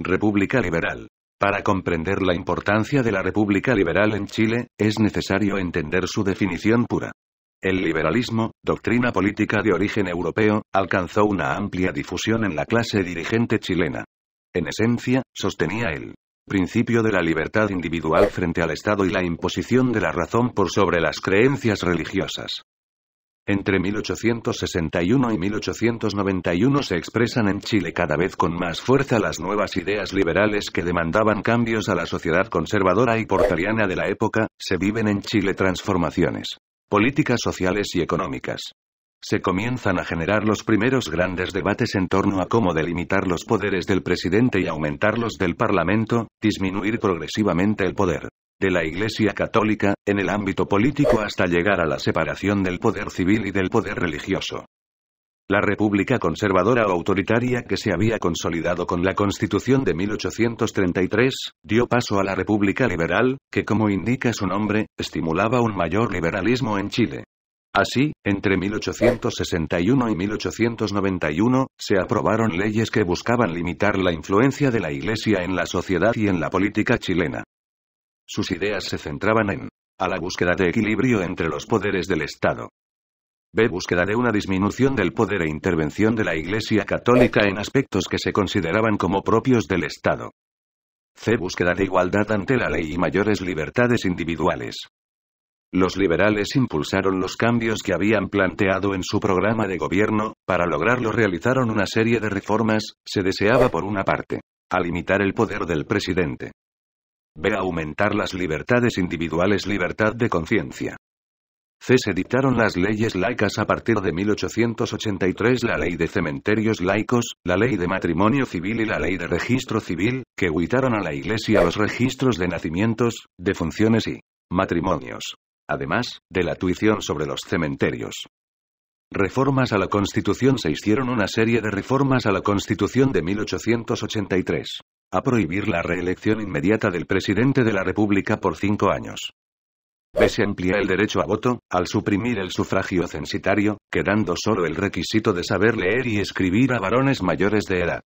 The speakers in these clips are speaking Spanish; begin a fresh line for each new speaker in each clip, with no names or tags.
República Liberal. Para comprender la importancia de la República Liberal en Chile, es necesario entender su definición pura. El liberalismo, doctrina política de origen europeo, alcanzó una amplia difusión en la clase dirigente chilena. En esencia, sostenía el principio de la libertad individual frente al Estado y la imposición de la razón por sobre las creencias religiosas. Entre 1861 y 1891 se expresan en Chile cada vez con más fuerza las nuevas ideas liberales que demandaban cambios a la sociedad conservadora y portaliana de la época. Se viven en Chile transformaciones políticas sociales y económicas. Se comienzan a generar los primeros grandes debates en torno a cómo delimitar los poderes del presidente y aumentar los del Parlamento, disminuir progresivamente el poder de la Iglesia Católica, en el ámbito político hasta llegar a la separación del poder civil y del poder religioso. La república conservadora o autoritaria que se había consolidado con la Constitución de 1833, dio paso a la república liberal, que como indica su nombre, estimulaba un mayor liberalismo en Chile. Así, entre 1861 y 1891, se aprobaron leyes que buscaban limitar la influencia de la Iglesia en la sociedad y en la política chilena. Sus ideas se centraban en a la búsqueda de equilibrio entre los poderes del Estado. B. Búsqueda de una disminución del poder e intervención de la Iglesia Católica en aspectos que se consideraban como propios del Estado. C. Búsqueda de igualdad ante la ley y mayores libertades individuales. Los liberales impulsaron los cambios que habían planteado en su programa de gobierno. Para lograrlo realizaron una serie de reformas. Se deseaba por una parte a limitar el poder del presidente. B. Aumentar las libertades individuales, libertad de conciencia. C. Se dictaron las leyes laicas a partir de 1883, la ley de cementerios laicos, la ley de matrimonio civil y la ley de registro civil, que quitaron a la Iglesia los registros de nacimientos, defunciones y matrimonios. Además, de la tuición sobre los cementerios. Reformas a la Constitución. Se hicieron una serie de reformas a la Constitución de 1883. A prohibir la reelección inmediata del presidente de la República por 5 años. B. Se amplía el derecho a voto, al suprimir el sufragio censitario, quedando solo el requisito de saber leer y escribir a varones mayores de edad.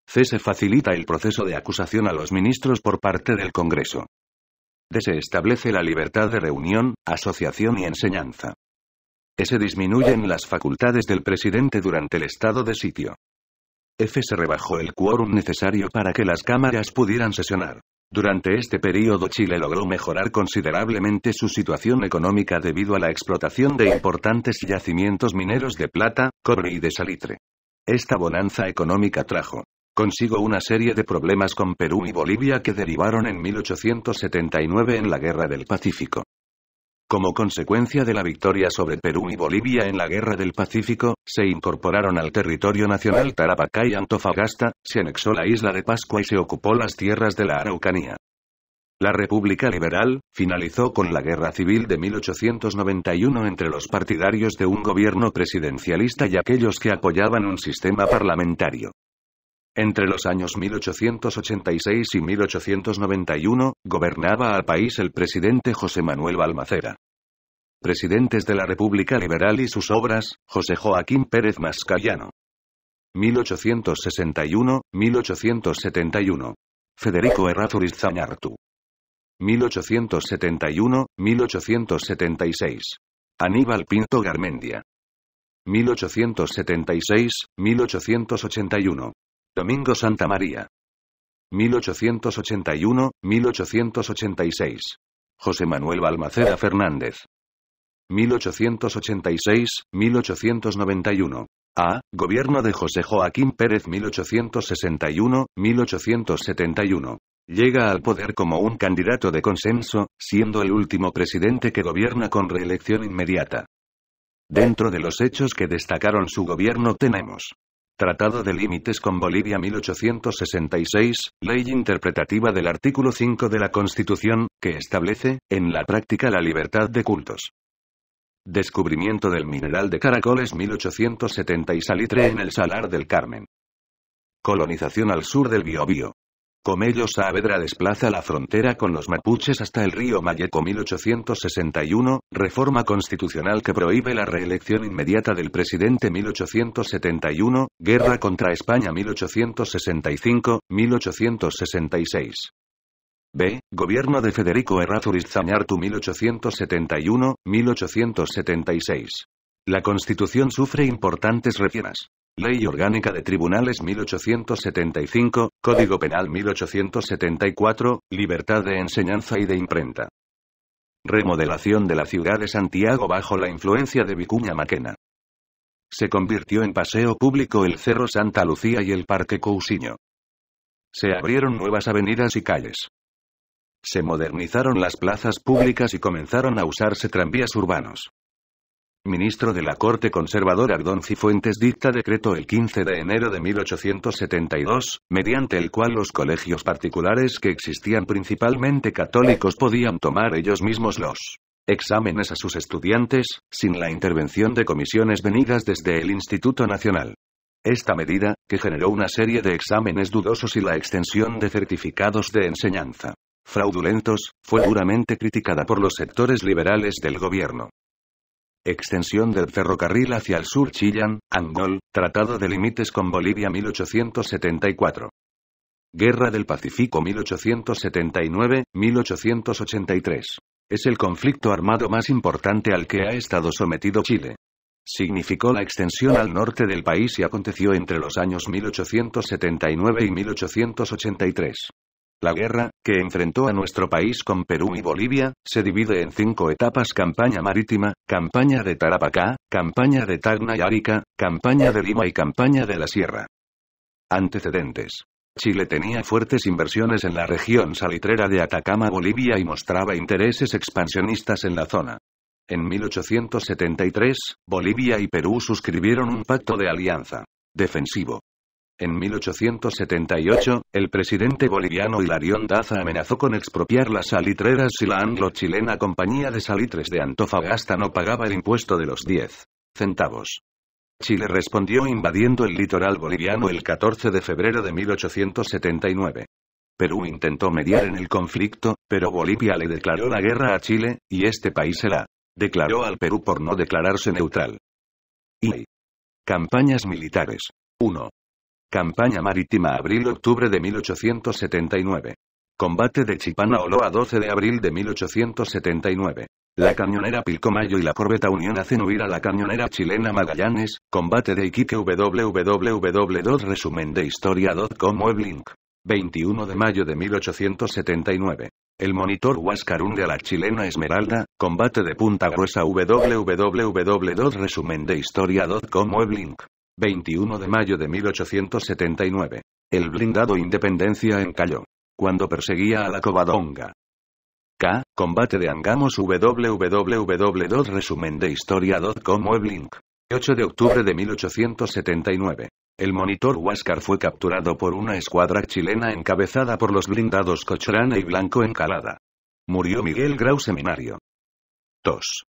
C. Se facilita el proceso de acusación a los ministros por parte del Congreso. D. Se establece la libertad de reunión, asociación y enseñanza. E. Se disminuyen las facultades del presidente durante el estado de sitio. F. Se rebajó el quórum necesario para que las cámaras pudieran sesionar. Durante este período Chile logró mejorar considerablemente su situación económica debido a la explotación de importantes yacimientos mineros de plata, cobre y de salitre. Esta bonanza económica trajo consigo una serie de problemas con Perú y Bolivia que derivaron en 1879 en la Guerra del Pacífico. Como consecuencia de la victoria sobre Perú y Bolivia en la Guerra del Pacífico, se incorporaron al territorio nacional Tarapacá y Antofagasta, se anexó la isla de Pascua y se ocupó las tierras de la Araucanía. La República Liberal finalizó con la Guerra Civil de 1891 entre los partidarios de un gobierno presidencialista y aquellos que apoyaban un sistema parlamentario. Entre los años 1886 y 1891, gobernaba al país el presidente José Manuel Balmaceda. Presidentes de la República Liberal y sus obras, José Joaquín Pérez Mascayano. 1861-1871. Federico Errázuriz Zañartu. 1871-1876. Aníbal Pinto Garmendia. 1876-1881. Domingo Santa María. 1881-1886. José Manuel Balmaceda Fernández. 1886-1891. A. Gobierno de José Joaquín Pérez 1861-1871. Llega al poder como un candidato de consenso, siendo el último presidente que gobierna con reelección inmediata. Dentro de los hechos que destacaron su gobierno tenemos: Tratado de Límites con Bolivia 1866, ley interpretativa del artículo 5 de la Constitución, que establece, en la práctica la libertad de cultos. Descubrimiento del mineral de caracoles 1870 y salitre en el Salar del Carmen. Colonización al sur del Biobío. Comello Saavedra desplaza la frontera con los mapuches hasta el río Mayeco 1861, reforma constitucional que prohíbe la reelección inmediata del presidente 1871, guerra contra España 1865-1866. B. Gobierno de Federico Errázuriz Zañartu 1871-1876. La Constitución sufre importantes reformas. Ley Orgánica de Tribunales 1875, Código Penal 1874, Libertad de enseñanza y de imprenta. Remodelación de la ciudad de Santiago bajo la influencia de Vicuña Maquena. Se convirtió en paseo público el Cerro Santa Lucía y el Parque Cousiño. Se abrieron nuevas avenidas y calles. Se modernizaron las plazas públicas y comenzaron a usarse tranvías urbanos. Ministro de la Corte Conservadora Don Cifuentes dicta decreto el 15 de enero de 1872, mediante el cual los colegios particulares que existían principalmente católicos podían tomar ellos mismos los exámenes a sus estudiantes, sin la intervención de comisiones venidas desde el Instituto Nacional. Esta medida, que generó una serie de exámenes dudosos y la extensión de certificados de enseñanza fraudulentos, fue duramente criticada por los sectores liberales del gobierno. Extensión del ferrocarril hacia el sur Chillán, Angol, Tratado de Límites con Bolivia 1874. Guerra del Pacífico 1879-1883. Es el conflicto armado más importante al que ha estado sometido Chile. Significó la extensión al norte del país y aconteció entre los años 1879 y 1883. La guerra, que enfrentó a nuestro país con Perú y Bolivia, se divide en 5 etapas: campaña marítima, campaña de Tarapacá, campaña de Tacna y Arica, campaña de Lima y campaña de la Sierra. Antecedentes. Chile tenía fuertes inversiones en la región salitrera de Atacama, Bolivia, y mostraba intereses expansionistas en la zona. En 1873, Bolivia y Perú suscribieron un pacto de alianza defensivo. En 1878, el presidente boliviano Hilarión Daza amenazó con expropiar las salitreras si la anglo-chilena Compañía de Salitres de Antofagasta no pagaba el impuesto de los 10 centavos. Chile respondió invadiendo el litoral boliviano el 14 de febrero de 1879. Perú intentó mediar en el conflicto, pero Bolivia le declaró la guerra a Chile, y este país se la declaró al Perú por no declararse neutral. Y campañas militares. 1. Campaña marítima abril-octubre de 1879. Combate de Chipana-Oloa 12 de abril de 1879. La cañonera Pilcomayo y la corbeta Unión hacen huir a la cañonera chilena Magallanes. Combate de Iquique www.resumen de historia.com Weblink. 21 de mayo de 1879. El monitor Huáscar hunde a la chilena Esmeralda. Combate de Punta Gruesa www.resumendehistoria.com Weblink. 21 de mayo de 1879. El blindado Independencia encalló cuando perseguía a la Covadonga. K. Combate de Angamos www.resumendehistoria.com Weblink. 8 de octubre de 1879. El monitor Huáscar fue capturado por una escuadra chilena encabezada por los blindados Cochrane y Blanco Encalada. Murió Miguel Grau Seminario. 2.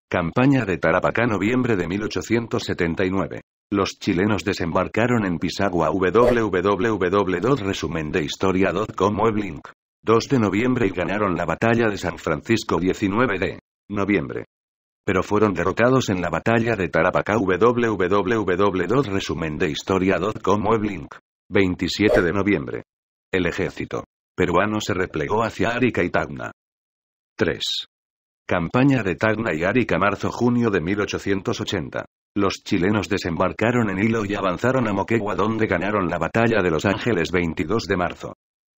Campaña de Tarapacá noviembre de 1879. Los chilenos desembarcaron en Pisagua www.resumendehistoria.com Weblink. 2 de noviembre y ganaron la batalla de San Francisco 19 de noviembre. Pero fueron derrotados en la batalla de Tarapacá www.resumendehistoria.com Weblink. 27 de noviembre. El ejército peruano se replegó hacia Arica y Tacna. 3. Campaña de Tacna y Arica marzo-junio de 1880. Los chilenos desembarcaron en Hilo y avanzaron a Moquegua, donde ganaron la batalla de Los Ángeles 22 de marzo.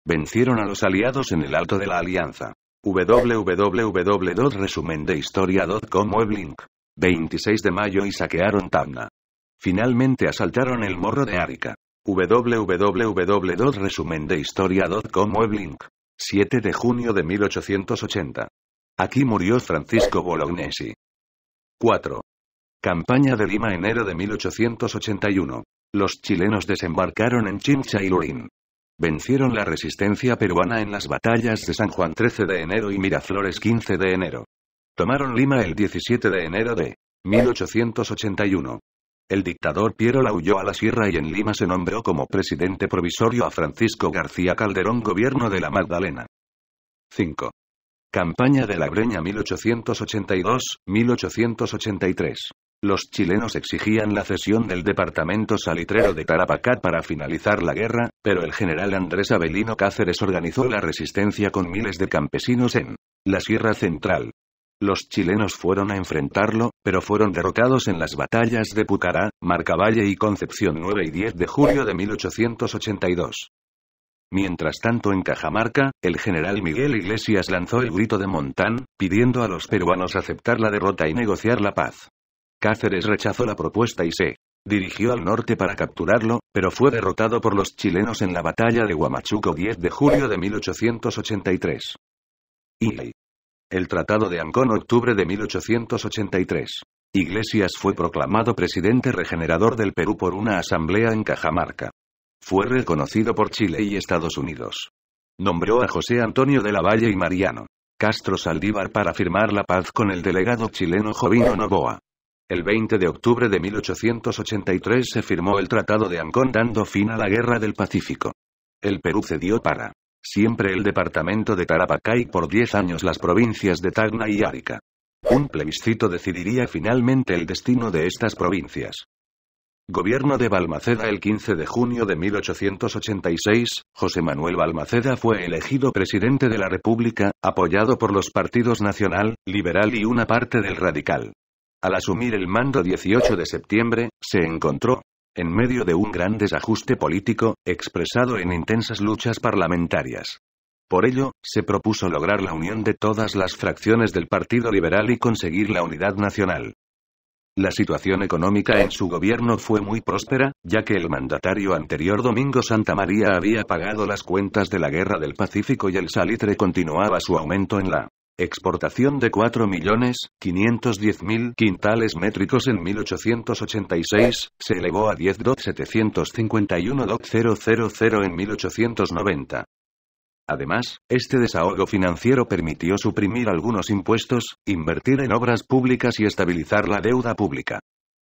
Vencieron a los aliados en el Alto de la Alianza. www.resumendehistoria.com Weblink. 26 de mayo y saquearon Tacna. Finalmente asaltaron el Morro de Arica. www.resumendehistoria.com Weblink. 7 de junio de 1880. Aquí murió Francisco Bolognesi. 4. Campaña de Lima enero de 1881. Los chilenos desembarcaron en Chincha y Lurín. Vencieron la resistencia peruana en las batallas de San Juan 13 de enero y Miraflores 15 de enero. Tomaron Lima el 17 de enero de 1881. El dictador Pierola huyó a la sierra y en Lima se nombró como presidente provisorio a Francisco García Calderón, gobierno de la Magdalena. 5. Campaña de la Breña 1882-1883. Los chilenos exigían la cesión del departamento salitrero de Tarapacá para finalizar la guerra, pero el general Andrés Avelino Cáceres organizó la resistencia con miles de campesinos en la Sierra Central. Los chilenos fueron a enfrentarlo, pero fueron derrotados en las batallas de Pucará, Marcavalle y Concepción 9 y 10 de julio de 1882. Mientras tanto en Cajamarca, el general Miguel Iglesias lanzó el grito de Montán, pidiendo a los peruanos aceptar la derrota y negociar la paz. Cáceres rechazó la propuesta y se dirigió al norte para capturarlo, pero fue derrotado por los chilenos en la batalla de Huamachuco 10 de julio de 1883. Y el Tratado de Ancón, octubre de 1883. Iglesias fue proclamado presidente regenerador del Perú por una asamblea en Cajamarca. Fue reconocido por Chile y Estados Unidos. Nombró a José Antonio de la Valle y Mariano Castro Saldívar para firmar la paz con el delegado chileno Jovino Noboa. El 20 de octubre de 1883 se firmó el Tratado de Ancón, dando fin a la Guerra del Pacífico. El Perú cedió para siempre el departamento de Tarapacá y por 10 años las provincias de Tacna y Arica. Un plebiscito decidiría finalmente el destino de estas provincias. Gobierno de Balmaceda. El 15 de junio de 1886, José Manuel Balmaceda fue elegido presidente de la República, apoyado por los partidos Nacional, Liberal y una parte del Radical. Al asumir el mando 18 de septiembre, se encontró en medio de un gran desajuste político, expresado en intensas luchas parlamentarias. Por ello, se propuso lograr la unión de todas las fracciones del Partido Liberal y conseguir la unidad nacional. La situación económica en su gobierno fue muy próspera, ya que el mandatario anterior Domingo Santa María había pagado las cuentas de la Guerra del Pacífico y el salitre continuaba su aumento en la exportación de 4.510.000 quintales métricos en 1886, se elevó a 10.751.000 en 1890. Además, este desahogo financiero permitió suprimir algunos impuestos, invertir en obras públicas y estabilizar la deuda pública.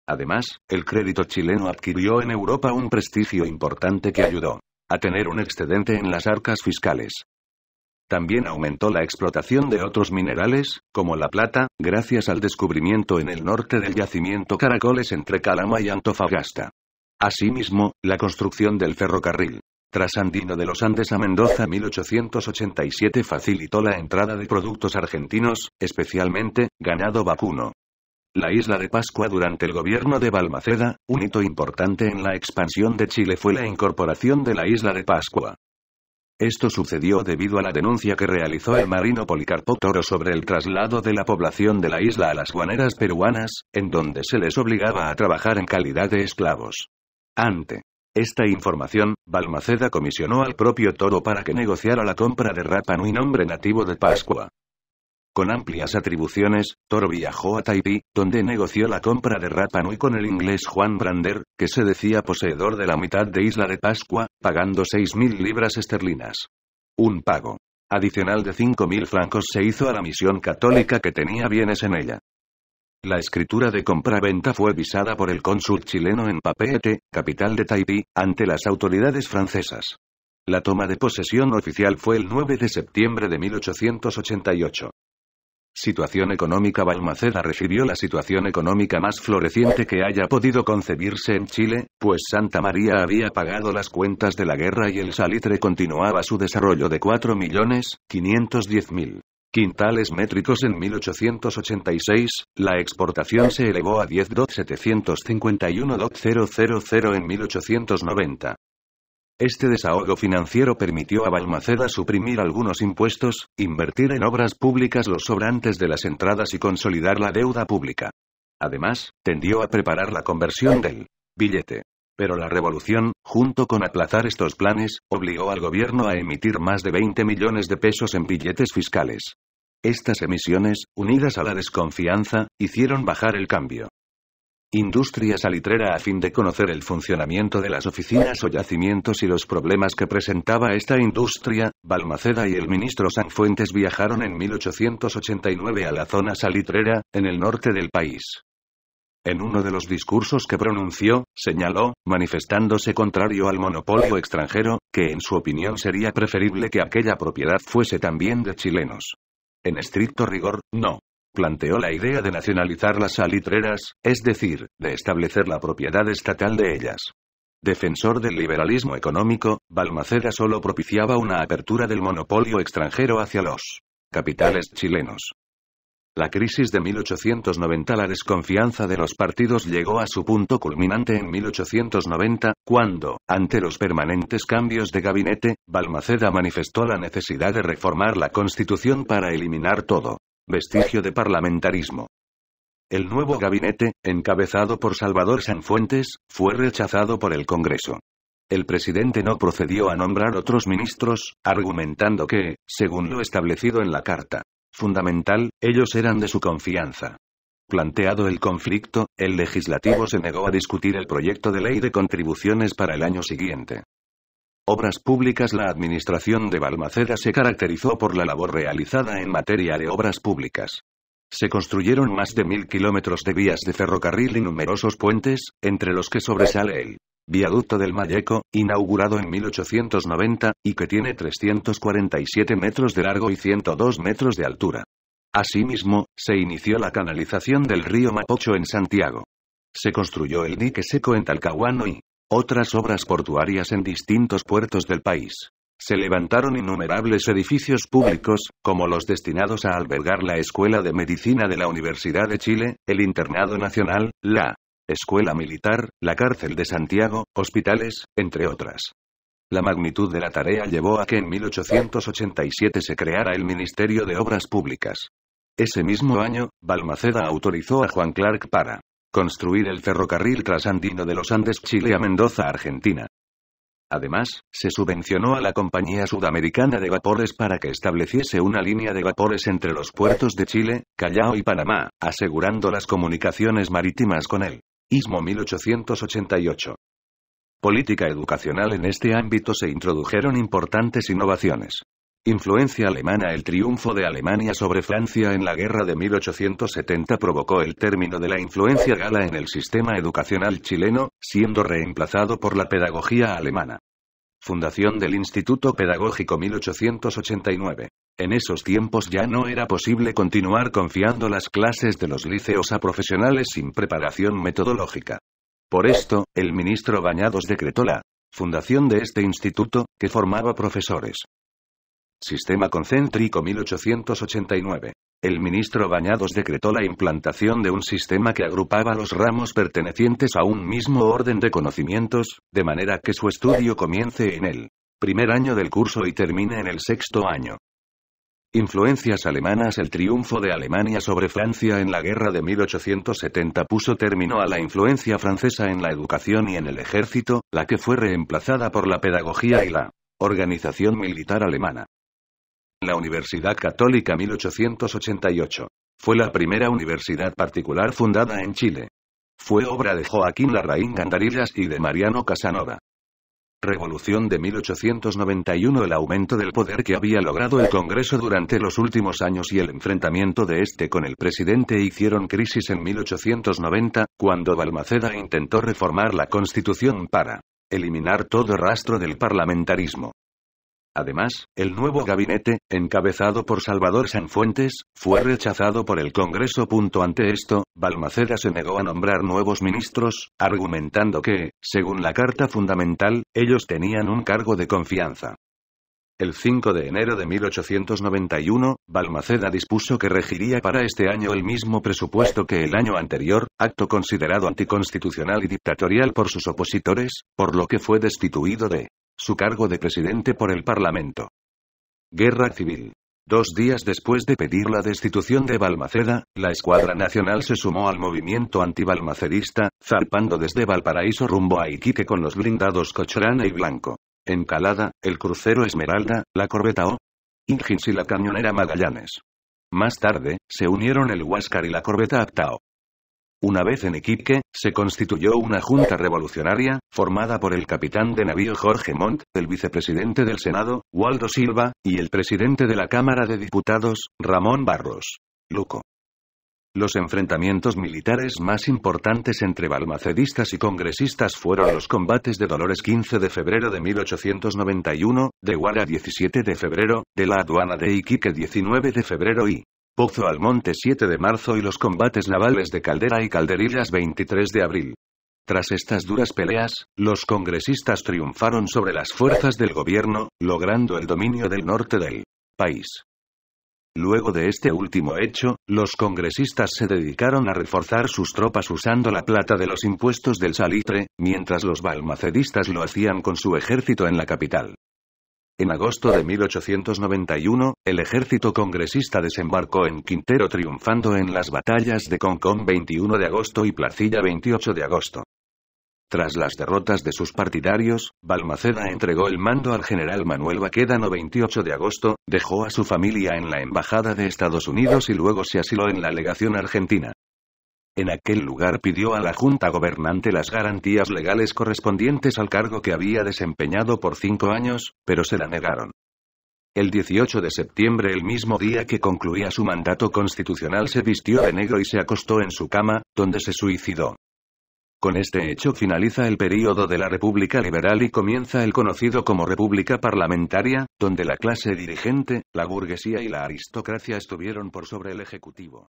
Además, el crédito chileno adquirió en Europa un prestigio importante que ayudó a tener un excedente en las arcas fiscales. También aumentó la explotación de otros minerales, como la plata, gracias al descubrimiento en el norte del yacimiento Caracoles entre Calama y Antofagasta. Asimismo, la construcción del ferrocarril trasandino de los Andes a Mendoza 1887 facilitó la entrada de productos argentinos, especialmente ganado vacuno. La isla de Pascua. Durante el gobierno de Balmaceda, un hito importante en la expansión de Chile fue la incorporación de la isla de Pascua. Esto sucedió debido a la denuncia que realizó el marino Policarpo Toro sobre el traslado de la población de la isla a las guaneras peruanas, en donde se les obligaba a trabajar en calidad de esclavos. Ante esta información, Balmaceda comisionó al propio Toro para que negociara la compra de Rapa Nui, nombre nativo de Pascua. Con amplias atribuciones, Toro viajó a Taipí, donde negoció la compra de Rapa Nui con el inglés Juan Brander, que se decía poseedor de la mitad de Isla de Pascua, pagando 6.000 libras esterlinas. Un pago adicional de 5.000 francos se hizo a la misión católica que tenía bienes en ella. La escritura de compra-venta fue visada por el cónsul chileno en Papeete, capital de Taipí, ante las autoridades francesas. La toma de posesión oficial fue el 9 de septiembre de 1888. Situación económica. Balmaceda recibió la situación económica más floreciente que haya podido concebirse en Chile, pues Santa María había pagado las cuentas de la guerra y el salitre continuaba su desarrollo de 4.510.000 quintales métricos en 1886, la exportación se elevó a 10.751.000 en 1890. Este desahogo financiero permitió a Balmaceda suprimir algunos impuestos, invertir en obras públicas los sobrantes de las entradas y consolidar la deuda pública. Además, tendió a preparar la conversión del billete. Pero la revolución, junto con aplazar estos planes, obligó al gobierno a emitir más de 20 millones de pesos en billetes fiscales. Estas emisiones, unidas a la desconfianza, hicieron bajar el cambio. Industria salitrera. A fin de conocer el funcionamiento de las oficinas o yacimientos y los problemas que presentaba esta industria, Balmaceda y el ministro Sanfuentes viajaron en 1889 a la zona salitrera, en el norte del país. En uno de los discursos que pronunció, señaló, manifestándose contrario al monopolio extranjero, que en su opinión sería preferible que aquella propiedad fuese también de chilenos. En estricto rigor, no. Planteó la idea de nacionalizar las salitreras, es decir, de establecer la propiedad estatal de ellas. Defensor del liberalismo económico, Balmaceda solo propiciaba una apertura del monopolio extranjero hacia los capitales chilenos. La crisis de 1890. La desconfianza de los partidos llegó a su punto culminante en 1890, cuando, ante los permanentes cambios de gabinete, Balmaceda manifestó la necesidad de reformar la Constitución para eliminar todo vestigio de parlamentarismo. El nuevo gabinete, encabezado por Salvador Sanfuentes, fue rechazado por el Congreso. El presidente no procedió a nombrar otros ministros, argumentando que, según lo establecido en la Carta Fundamental, ellos eran de su confianza. Planteado el conflicto, el legislativo se negó a discutir el proyecto de ley de contribuciones para el año siguiente. Obras públicas. La administración de Balmaceda se caracterizó por la labor realizada en materia de obras públicas. Se construyeron más de 1000 kilómetros de vías de ferrocarril y numerosos puentes, entre los que sobresale el Viaducto del Mayeco, inaugurado en 1890, y que tiene 347 metros de largo y 102 metros de altura. Asimismo, se inició la canalización del río Mapocho en Santiago. Se construyó el dique seco en Talcahuano y otras obras portuarias en distintos puertos del país. Se levantaron innumerables edificios públicos, como los destinados a albergar la Escuela de Medicina de la Universidad de Chile, el Internado Nacional, la Escuela Militar, la Cárcel de Santiago, hospitales, entre otras. La magnitud de la tarea llevó a que en 1887 se creara el Ministerio de Obras Públicas. Ese mismo año, Balmaceda autorizó a Juan Clark para construir el ferrocarril trasandino de los Andes, Chile a Mendoza, Argentina. Además, se subvencionó a la Compañía Sudamericana de Vapores para que estableciese una línea de vapores entre los puertos de Chile, Callao y Panamá, asegurando las comunicaciones marítimas con el Istmo. 1888. Política educacional. En este ámbito se introdujeron importantes innovaciones. Influencia alemana. El triunfo de Alemania sobre Francia en la guerra de 1870 provocó el término de la influencia gala en el sistema educacional chileno, siendo reemplazado por la pedagogía alemana. Fundación del Instituto Pedagógico. 1889. En esos tiempos ya no era posible continuar confiando las clases de los liceos a profesionales sin preparación metodológica. Por esto, el ministro Bañados decretó la fundación de este instituto, que formaba profesores. Sistema concéntrico. 1889. El ministro Bañados decretó la implantación de un sistema que agrupaba los ramos pertenecientes a un mismo orden de conocimientos, de manera que su estudio comience en el primer año del curso y termine en el sexto año. Influencias alemanas. El triunfo de Alemania sobre Francia en la guerra de 1870 puso término a la influencia francesa en la educación y en el ejército, la que fue reemplazada por la pedagogía y la organización militar alemana. La Universidad Católica. 1888. Fue la primera universidad particular fundada en Chile. Fue obra de Joaquín Larraín Gandarillas y de Mariano Casanova. Revolución de 1891. El aumento del poder que había logrado el Congreso durante los últimos años y el enfrentamiento de este con el presidente hicieron crisis en 1890, cuando Balmaceda intentó reformar la Constitución para eliminar todo rastro del parlamentarismo. Además, el nuevo gabinete, encabezado por Salvador Sanfuentes, fue rechazado por el Congreso. Ante esto, Balmaceda se negó a nombrar nuevos ministros, argumentando que, según la Carta Fundamental, ellos tenían un cargo de confianza. El 5 de enero de 1891, Balmaceda dispuso que regiría para este año el mismo presupuesto que el año anterior, acto considerado anticonstitucional y dictatorial por sus opositores, por lo que fue destituido de su cargo de presidente por el Parlamento. Guerra civil. 2 días después de pedir la destitución de Balmaceda, la Escuadra Nacional se sumó al movimiento antibalmacedista, zarpando desde Valparaíso rumbo a Iquique con los blindados Cochrane y Blanco. En Calada, el crucero Esmeralda, la corbeta O'Higgins y la cañonera Magallanes. Más tarde, se unieron el Huáscar y la corbeta Actao. Una vez en Iquique, se constituyó una junta revolucionaria, formada por el capitán de navío Jorge Montt, el vicepresidente del Senado, Waldo Silva, y el presidente de la Cámara de Diputados, Ramón Barros Luco. Los enfrentamientos militares más importantes entre balmacedistas y congresistas fueron los combates de Dolores 15 de febrero de 1891, de Guara 17 de febrero, de la aduana de Iquique 19 de febrero y Pozo Almonte 7 de marzo y los combates navales de Caldera y Calderillas 23 de abril. Tras estas duras peleas, los congresistas triunfaron sobre las fuerzas del gobierno, logrando el dominio del norte del país. Luego de este último hecho, los congresistas se dedicaron a reforzar sus tropas usando la plata de los impuestos del salitre, mientras los balmacedistas lo hacían con su ejército en la capital. En agosto de 1891, el ejército congresista desembarcó en Quintero triunfando en las batallas de Concón 21 de agosto y Placilla 28 de agosto. Tras las derrotas de sus partidarios, Balmaceda entregó el mando al general Manuel Baquedano 28 de agosto, dejó a su familia en la embajada de Estados Unidos y luego se asiló en la legación argentina. En aquel lugar pidió a la Junta Gobernante las garantías legales correspondientes al cargo que había desempeñado por 5 años, pero se la negaron. El 18 de septiembre, el mismo día que concluía su mandato constitucional, se vistió de negro y se acostó en su cama, donde se suicidó. Con este hecho finaliza el período de la República Liberal y comienza el conocido como República Parlamentaria, donde la clase dirigente, la burguesía y la aristocracia estuvieron por sobre el Ejecutivo.